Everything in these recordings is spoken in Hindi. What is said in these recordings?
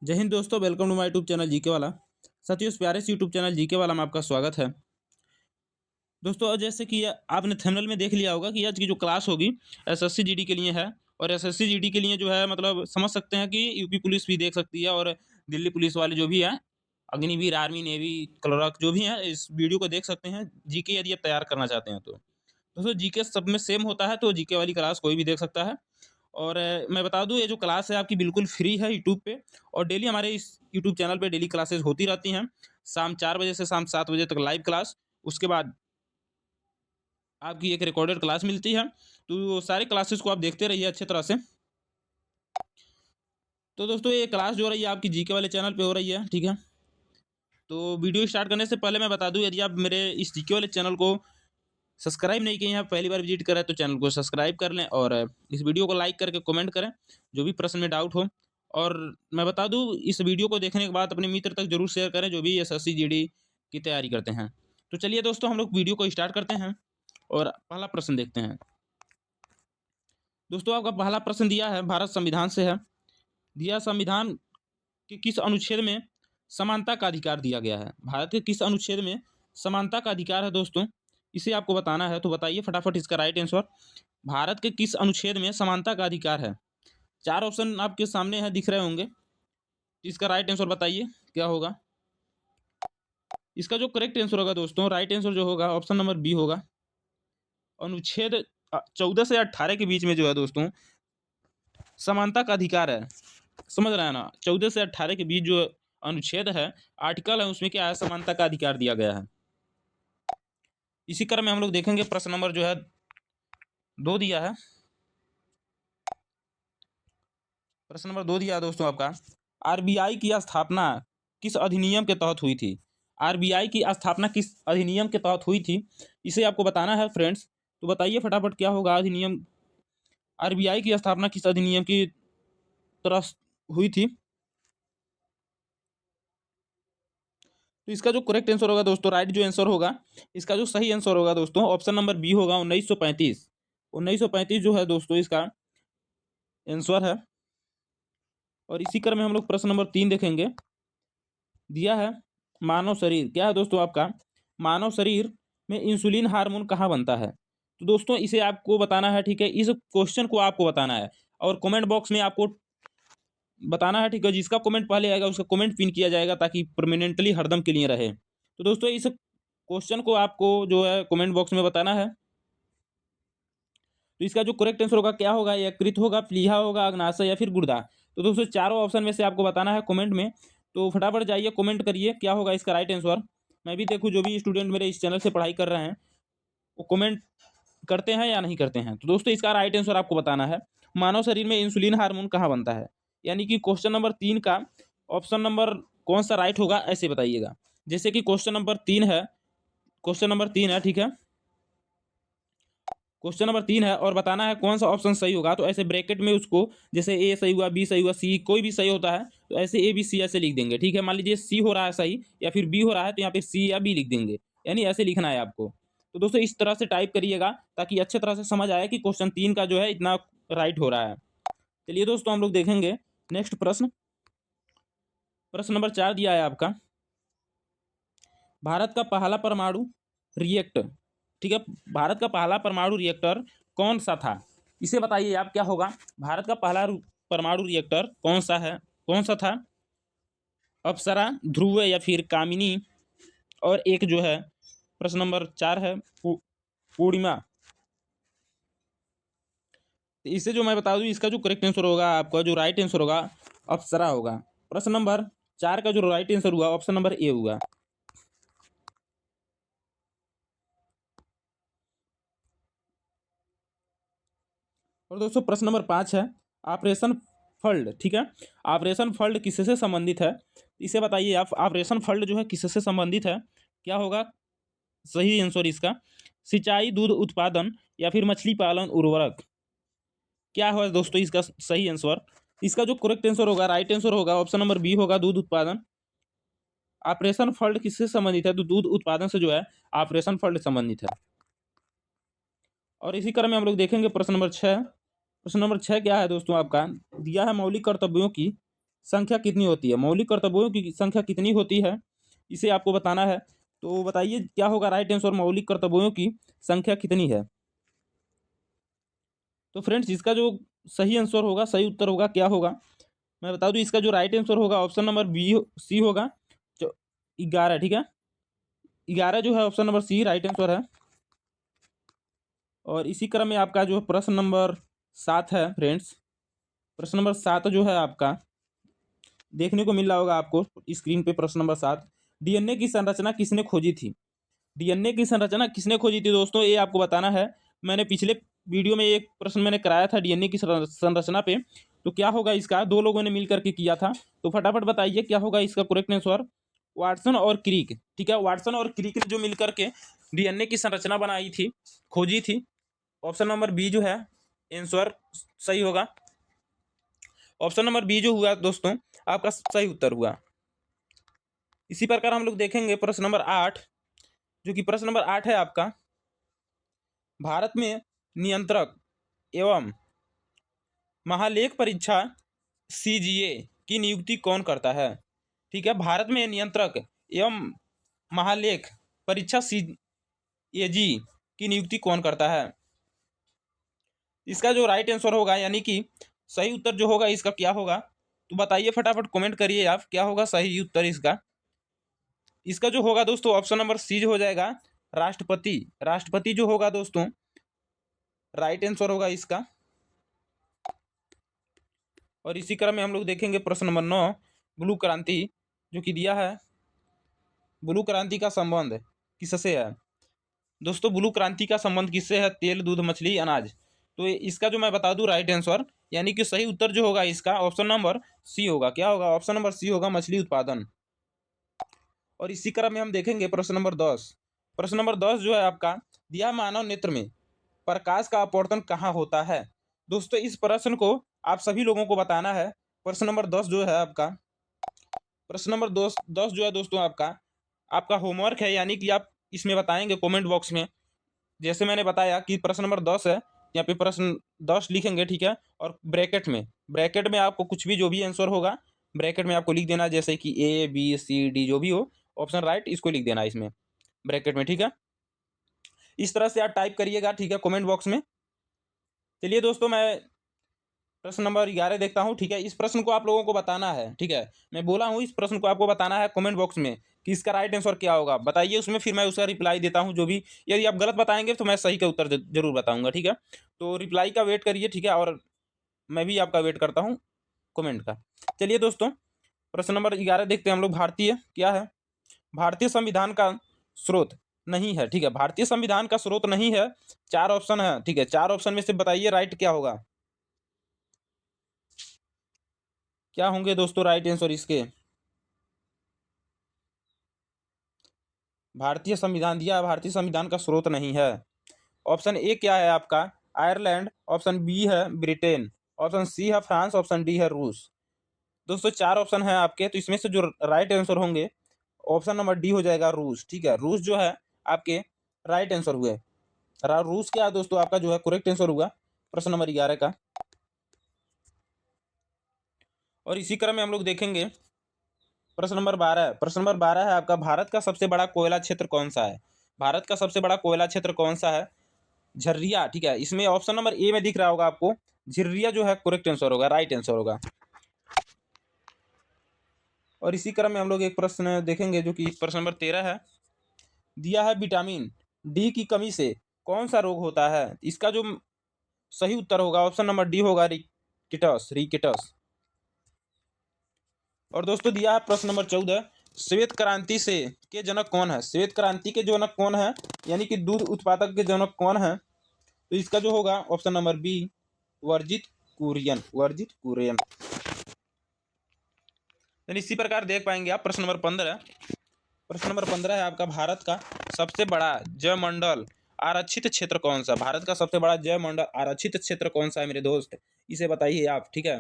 जय हिंद दोस्तों, welcome to my YouTube channel GK वाला। साथियों, इस प्यारे से यूट्यूब चैनल जीके वाला में आपका स्वागत है। दोस्तों, जैसे कि आपने थंबनेल में देख लिया होगा कि आज की जो क्लास होगी एसएससी जीडी के लिए है। और एसएससी जीडी के लिए जो है मतलब समझ सकते हैं कि यूपी पुलिस भी देख सकती है और दिल्ली पुलिस वाले जो भी हैं, अग्निवीर, आर्मी, नेवी, क्लर्क जो भी हैं, इस वीडियो को देख सकते हैं जीके यदि आप तैयार करना चाहते हैं तो। दोस्तों, जीके सब में सेम होता है, तो जीके वाली क्लास कोई भी देख सकता है। और मैं बता दूं, ये जो क्लास है आपकी बिल्कुल फ्री है यूट्यूब पे। और डेली हमारे इस यूट्यूब चैनल पे डेली क्लासेस होती रहती हैं। शाम 4 बजे से शाम 7 बजे तक लाइव क्लास। उसके बाद आपकी एक रिकॉर्डेड क्लास मिलती है। तो सारे क्लासेस को आप देखते रहिए अच्छे तरह से। तो दोस्तों, ये क्लास जो हो रही है आपकी जीके वाले चैनल पे हो रही है, ठीक है। तो वीडियो स्टार्ट करने से पहले मैं बता दूं, यदि आप मेरे इस जीके वाले चैनल को सब्सक्राइब नहीं किए हैं, पहली बार विजिट करें तो चैनल को सब्सक्राइब कर लें और इस वीडियो को लाइक करके कमेंट करें जो भी प्रश्न में डाउट हो। और मैं बता दूं, इस वीडियो को देखने के बाद अपने मित्र तक जरूर शेयर करें जो भी एसएससी जीडी की तैयारी करते हैं। तो चलिए दोस्तों, हम लोग वीडियो को स्टार्ट करते हैं और पहला प्रश्न देखते हैं। दोस्तों, आपका पहला प्रश्न दिया है, भारत संविधान से है। दिया, संविधान के किस अनुच्छेद में समानता का अधिकार दिया गया है? भारत के किस अनुच्छेद में समानता का अधिकार है दोस्तों? इसे आपको बताना है, तो बताइए फटाफट इसका राइट आंसर। भारत के किस अनुच्छेद में समानता का अधिकार है? 4 ऑप्शन आपके सामने है, दिख रहे होंगे। इसका राइट आंसर बताइए क्या होगा। इसका जो करेक्ट आंसर होगा दोस्तों, राइट आंसर जो होगा ऑप्शन नंबर बी होगा। अनुच्छेद 14 से 18 के बीच में जो है दोस्तों समानता का अधिकार है। समझ रहे हैं ना? 14 से 18 के बीच जो अनुच्छेद है, आर्टिकल है, उसमें क्या है, समानता का अधिकार दिया गया है। इसी क्रम में हम लोग देखेंगे प्रश्न नंबर जो है 2 दिया है। प्रश्न नंबर 2 दिया है दोस्तों आपका, आरबीआई की स्थापना किस अधिनियम के तहत हुई थी? आरबीआई की स्थापना किस अधिनियम के तहत हुई थी, इसे आपको बताना है फ्रेंड्स। तो बताइए फटाफट क्या होगा अधिनियम। आरबीआई की स्थापना किस अधिनियम की तरफ हुई थी? तो इसका जो करेक्ट आंसर होगा दोस्तों, राइट जो आंसर होगा, इसका जो सही आंसर होगा दोस्तों, ऑप्शन नंबर बी होगा, 1935। 1935 जो है दोस्तों इसका आंसर है। और इसी क्रम में हम लोग प्रश्न नंबर 3 देखेंगे। दिया है, मानव शरीर क्या है दोस्तों आपका, मानव शरीर में इंसुलिन हार्मोन कहाँ बनता है? तो दोस्तों इसे आपको बताना है, ठीक है। इस क्वेश्चन को आपको बताना है और कमेंट बॉक्स में आपको बताना है, ठीक है। जिसका कमेंट पहले आएगा उसका कमेंट पिन किया जाएगा ताकि परमानेंटली हरदम के लिए रहे। तो दोस्तों, इस क्वेश्चन को आपको जो है कमेंट बॉक्स में बताना है। तो इसका जो करेक्ट आंसर होगा क्या होगा, यकृत होगा, प्लीहा होगा, अग्नाशय या फिर गुर्दा। तो दोस्तों, चारों ऑप्शन में से आपको बताना है कमेंट में। तो फटाफट जाइए कमेंट करिए क्या होगा इसका राइट आंसर। मैं भी देखूँ जो भी स्टूडेंट मेरे इस चैनल से पढ़ाई कर रहे हैं वो कमेंट करते हैं या नहीं करते हैं। तो दोस्तों, इसका राइट आंसर आपको बताना है, मानव शरीर में इंसुलिन हार्मोन कहाँ बनता है। यानी कि क्वेश्चन नंबर 3 का ऑप्शन नंबर कौन सा राइट होगा ऐसे बताइएगा। जैसे कि क्वेश्चन नंबर 3 है, क्वेश्चन नंबर 3 है, ठीक है। क्वेश्चन नंबर 3 है और बताना है कौन सा ऑप्शन सही होगा। तो ऐसे ब्रैकेट में उसको, जैसे ए सही हुआ, बी सही हुआ, सी कोई भी सही होता है तो ऐसे ए बी सी ऐसे लिख देंगे, ठीक है। मान लीजिए सी हो रहा है सही या फिर बी हो रहा है तो यहाँ पे सी या बी लिख देंगे, यानी ऐसे लिखना है आपको। तो दोस्तों, इस तरह से टाइप करिएगा ताकि अच्छे तरह से समझ आए कि क्वेश्चन 3 का जो है इतना राइट हो रहा है। चलिए दोस्तों, हम लोग देखेंगे नेक्स्ट प्रश्न। प्रश्न नंबर 4 दिया है आपका, भारत का पहला परमाणु रिएक्टर, ठीक है। भारत का पहला परमाणु रिएक्टर कौन सा था, इसे बताइए आप क्या होगा। भारत का पहला परमाणु रिएक्टर कौन सा है, कौन सा था? अप्सरा, ध्रुव या फिर कामिनी। और एक जो है प्रश्न नंबर 4 है, पूर्णिमा। तो इसे जो मैं बता दूं, इसका जो करेक्ट आंसर होगा आपका, जो राइट आंसर होगा, अप्सरा होगा। प्रश्न नंबर 4 का जो राइट आंसर हुआ ऑप्शन नंबर ए होगा। और दोस्तों, प्रश्न नंबर 5 है, ऑपरेशन फ्लड, ठीक है। ऑपरेशन फ्लड किससे संबंधित है, इसे बताइए आप। ऑपरेशन फ्लड जो है किससे संबंधित है, क्या होगा सही आंसर इसका? सिंचाई, दूध उत्पादन या फिर मछली पालन, उर्वरक। क्या है दोस्तों इसका सही आंसर? इसका जो करेक्ट आंसर होगा, राइट आंसर होगा, ऑप्शन नंबर बी होगा, दूध उत्पादन। ऑपरेशन फ्लड किससे संबंधित है? तो दूध उत्पादन से जो है ऑपरेशन फ्लड संबंधित है। और इसी क्रम में हम लोग देखेंगे प्रश्न नंबर 6। प्रश्न नंबर 6 क्या है दोस्तों आपका, दिया है मौलिक कर्तव्यों की संख्या कितनी होती है, मौलिक कर्तव्यों की संख्या कितनी होती है, इसे आपको बताना है। तो बताइए क्या होगा राइट आंसर, मौलिक कर्तव्यों की संख्या कितनी है। तो फ्रेंड्स इसका जो सही आंसर होगा, सही उत्तर होगा, क्या होगा मैं बता दूं। इसका जो राइट आंसर होगा ऑप्शन नंबर बी सी होगा, जो 11। ठीक है, 11 जो है option number C right answer है। और इसी क्रम में आपका जो प्रश्न नंबर 7 है फ्रेंड्स, प्रश्न नंबर 7 जो है आपका देखने को मिल रहा होगा आपको स्क्रीन पे। प्रश्न नंबर 7, डीएनए की संरचना किसने खोजी थी। डीएनए की संरचना किसने खोजी थी दोस्तों, ये आपको बताना है। मैंने पिछले वीडियो में एक प्रश्न मैंने कराया था डीएनए की संरचना पे। तो क्या होगा इसका, दो लोगों ने मिल करके किया था। तो फटाफट बताइए क्या होगा इसका करेक्ट आंसर। वाटसन और क्रिक। ठीक है, वाटसन और क्रिक ने जो मिल करके डीएनए की संरचना बनाई थी, खोजी थी। ऑप्शन नंबर बी जो है आंसर सही होगा। ऑप्शन नंबर बी जो हुआ दोस्तों आपका सही उत्तर हुआ। इसी प्रकार हम लोग देखेंगे प्रश्न नंबर 8, जो कि प्रश्न नंबर 8 है आपका, भारत में नियंत्रक एवं महालेख परीक्षा सीजीए की नियुक्ति कौन करता है। ठीक है, भारत में नियंत्रक एवं महालेख परीक्षा सीएजी की नियुक्ति कौन करता है। इसका जो राइट आंसर होगा यानी कि सही उत्तर जो होगा इसका क्या होगा, तो बताइए फटाफट कमेंट करिए आप क्या होगा सही उत्तर इसका। इसका जो होगा दोस्तों ऑप्शन नंबर सी जो हो जाएगा राष्ट्रपति। राष्ट्रपति जो होगा दोस्तों राइट आंसर होगा इसका। और इसी क्रम में हम लोग देखेंगे प्रश्न नंबर 9, ब्लू क्रांति जो कि दिया है, ब्लू क्रांति का संबंध किससे है। दोस्तों ब्लू क्रांति का संबंध किससे है, तेल, दूध, मछली, अनाज। तो इसका जो मैं बता दूं राइट आंसर यानी कि सही उत्तर जो होगा इसका ऑप्शन नंबर सी होगा। क्या होगा, ऑप्शन नंबर सी होगा, मछली उत्पादन। और इसी क्रम में हम देखेंगे प्रश्न नंबर 10। प्रश्न नंबर 10 जो है आपका दिया, मानव नेत्र में प्रकाश का अपवर्तन कहाँ होता है। दोस्तों इस प्रश्न को आप सभी लोगों को बताना है। प्रश्न नंबर 10 जो है आपका, प्रश्न नंबर 10 जो है दोस्तों आपका आपका होमवर्क है, यानी कि आप इसमें बताएंगे कमेंट बॉक्स में। जैसे मैंने बताया कि प्रश्न नंबर 10 है, यहाँ पे प्रश्न 10 लिखेंगे। ठीक है, और ब्रैकेट में आपको कुछ भी जो भी आंसर होगा ब्रैकेट में आपको लिख देना, जैसे कि ए बी सी डी जो भी हो ऑप्शन राइट इसको लिख देना इसमें ब्रैकेट में। ठीक है, इस तरह से आप टाइप करिएगा। ठीक है, कमेंट बॉक्स में। चलिए दोस्तों मैं प्रश्न नंबर 11 देखता हूँ। ठीक है, इस प्रश्न को आप लोगों को बताना है। ठीक है, मैं बोला हूँ इस प्रश्न को आपको बताना है कमेंट बॉक्स में कि इसका राइट आंसर क्या होगा। बताइए उसमें, फिर मैं उसका रिप्लाई देता हूँ। जो भी यदि आप गलत बताएंगे तो मैं सही का उत्तर जरूर बताऊंगा। ठीक है, तो रिप्लाई का वेट करिए। ठीक है, और मैं भी आपका वेट करता हूँ कमेंट का। चलिए दोस्तों प्रश्न नंबर 11 देखते हैं हम लोग। भारतीय क्या है, भारतीय संविधान का स्रोत नहीं है। ठीक है, भारतीय संविधान का स्रोत नहीं है। 4 ऑप्शन है। ठीक है, 4 ऑप्शन में से बताइए राइट क्या होगा, क्या होंगे दोस्तों राइट आंसर इसके। भारतीय संविधान दिया, भारतीय संविधान का स्रोत नहीं है। ऑप्शन ए क्या है आपका, आयरलैंड। ऑप्शन बी है ब्रिटेन। ऑप्शन सी है फ्रांस। ऑप्शन डी है रूस। दोस्तों 4 ऑप्शन है आपके, तो इसमें से जो राइट आंसर होंगे ऑप्शन नंबर डी हो जाएगा रूस। ठीक है, रूस जो है आपके राइट आंसर हुए। रूस क्या है दोस्तों आपका जो है करेक्ट आंसर हुआ प्रश्न नंबर 11 का। और इसी क्रम में हम लोग देखेंगे प्रश्न नंबर 12। प्रश्न नंबर 12 है आपका, भारत का सबसे बड़ा कोयला क्षेत्र कौन सा है। भारत का सबसे बड़ा कोयला क्षेत्र कौन सा है, झर्रिया। ठीक है, इसमें ऑप्शन नंबर ए में दिख रहा होगा आपको, झिर्रिया जो है करेक्ट आंसर होगा, राइट आंसर होगा। और इसी क्रम में हम लोग एक प्रश्न देखेंगे जो कि प्रश्न नंबर 13 है, दिया है विटामिन डी की कमी से कौन सा रोग होता है। इसका जो सही उत्तर होगा ऑप्शन नंबर डी होगा, रिकेटस। और दोस्तों दिया है प्रश्न नंबर 14, श्वेत क्रांति से के जनक कौन है। श्वेत क्रांति के जनक कौन है, यानी कि दूध उत्पादक के जनक कौन है। तो इसका जो होगा ऑप्शन नंबर बी, वर्जित कुरियन। वर्जित कुरियन। इसी प्रकार देख पाएंगे आप प्रश्न नंबर 15। प्रश्न नंबर 15 है आपका, भारत का सबसे बड़ा जयमंडल आरक्षित क्षेत्र कौन सा। भारत का सबसे बड़ा जयमंडल आरक्षित क्षेत्र कौन सा है मेरे दोस्त, इसे बताइए आप। ठीक है,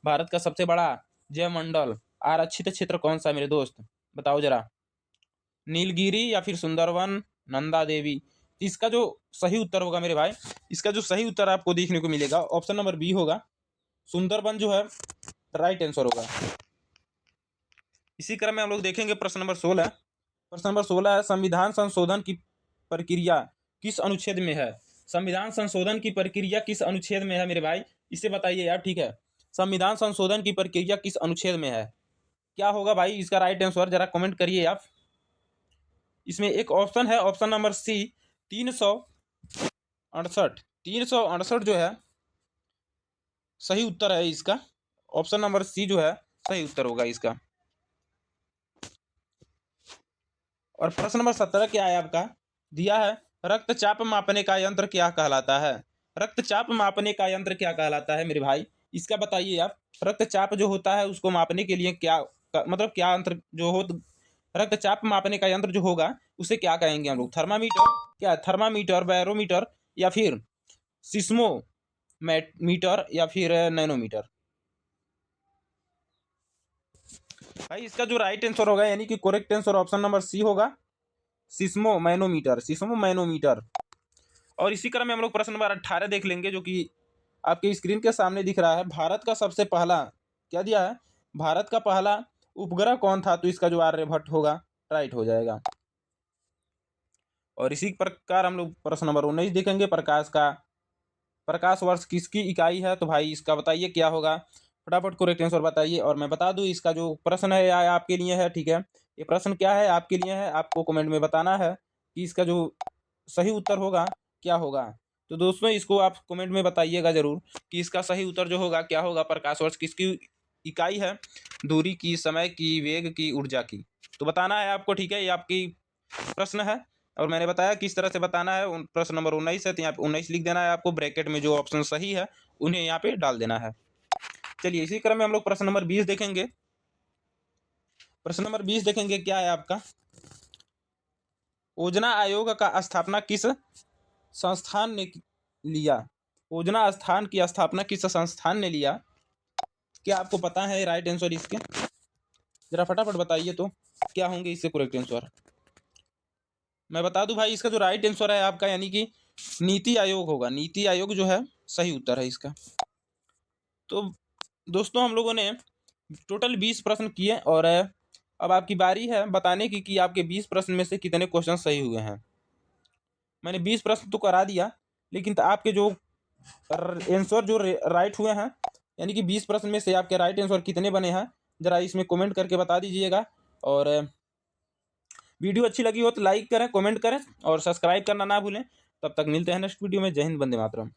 भारत का सबसे बड़ा जयमंडल आरक्षित क्षेत्र कौन सा है मेरे दोस्त, बताओ जरा। नीलगिरी या फिर सुंदरवन, नंदा देवी। इसका जो सही उत्तर होगा मेरे भाई, इसका जो सही उत्तर आपको देखने को मिलेगा ऑप्शन नंबर बी होगा, सुंदरवन जो है राइट आंसर होगा। इसी क्रम में हम लोग देखेंगे प्रश्न नंबर 16। प्रश्न नंबर 16 है, संविधान संशोधन की प्रक्रिया किस अनुच्छेद में है? संविधान संशोधन की प्रक्रिया किस अनुच्छेद में है मेरे भाई, इसे बताइए यार। ठीक है, संविधान संशोधन की प्रक्रिया किस अनुच्छेद में है? क्या होगा भाई इसका राइट आंसर, जरा कमेंट करिए आप। इसमें एक ऑप्शन है, ऑप्शन नंबर सी 368। 368 जो है सही उत्तर है इसका। ऑप्शन नंबर सी जो है सही उत्तर होगा इसका। और प्रश्न नंबर 17 क्या है आपका, दिया है रक्तचाप मापने का यंत्र क्या कहलाता है? रक्तचाप मापने का यंत्र क्या कहलाता है मेरे भाई, इसका बताइए आप। रक्तचाप जो होता है उसको मापने के लिए क्या मतलब क्या यंत्र जो हो, रक्तचाप मापने का यंत्र जो होगा उसे क्या कहेंगे हम लोग? थर्मामीटर, क्या थर्मामीटर, बैरोमीटर, या फिर सिस्मोमीटर, या फिर नैनोमीटर? भाई इसका जो राइट आंसर होगा यानी कि correct answer option number C होगा, सिस्मोमैनोमीटर, सिस्मोमैनोमीटर। और इसी क्रम में हम लोग प्रश्न नंबर 18 देख लेंगे, जो कि आपके स्क्रीन के सामने दिख रहा है। भारत का सबसे पहला, क्या दिया है, भारत का पहला उपग्रह कौन था? तो इसका जो आर्यभट्ट होगा राइट हो जाएगा। और इसी प्रकार हम लोग प्रश्न नंबर 19 देखेंगे, प्रकाश वर्ष किसकी इकाई है? तो भाई इसका बताइए क्या होगा, फटाफट करेक्ट आंसर बताइए। और मैं बता दूं इसका जो प्रश्न है आपके लिए है, ठीक है। ये प्रश्न क्या है आपके लिए है, आपको कमेंट में बताना है कि इसका जो सही उत्तर होगा क्या होगा। तो दोस्तों इसको आप कमेंट में बताइएगा जरूर कि इसका सही उत्तर जो होगा क्या होगा। प्रकाश वर्ष किसकी इकाई है? दूरी की, समय की, वेग की, ऊर्जा की? तो बताना है आपको, ठीक है। ये आपकी प्रश्न है और मैंने बताया किस तरह से बताना है। प्रश्न नंबर 19 है तो यहाँ पे 19 लिख देना है आपको, ब्रैकेट में जो ऑप्शन सही है उन्हें यहाँ पे डाल देना है। चलिए इसी क्रम में हम लोग प्रश्न नंबर 20 देखेंगे। प्रश्न नंबर 20 देखेंगे क्या है आपका, योजना आयोग का स्थापना किस संस्थान ने लिया? योजना स्थान की स्थापना किस संस्थान ने लिया? क्या आपको पता है राइट आंसर इसके? जरा फटाफट बताइए तो क्या होंगे इससे करेक्ट आंसर। मैं बता दूं भाई इसका जो राइट आंसर है आपका यानी कि नीति आयोग होगा। नीति आयोग जो है सही उत्तर है इसका। तो दोस्तों हम लोगों ने टोटल 20 प्रश्न किए और अब आपकी बारी है बताने की कि आपके 20 प्रश्न में से कितने क्वेश्चन सही हुए हैं। मैंने 20 प्रश्न तो करा दिया, लेकिन आपके जो आंसर जो राइट हुए हैं यानी कि 20 प्रश्न में से आपके राइट आंसर कितने बने हैं जरा इसमें कमेंट करके बता दीजिएगा। और वीडियो अच्छी लगी हो तो लाइक करें, कमेंट करें और सब्सक्राइब करना ना भूलें। तब तक मिलते हैं नेक्स्ट वीडियो में। जय हिंद, वंदे मातरम।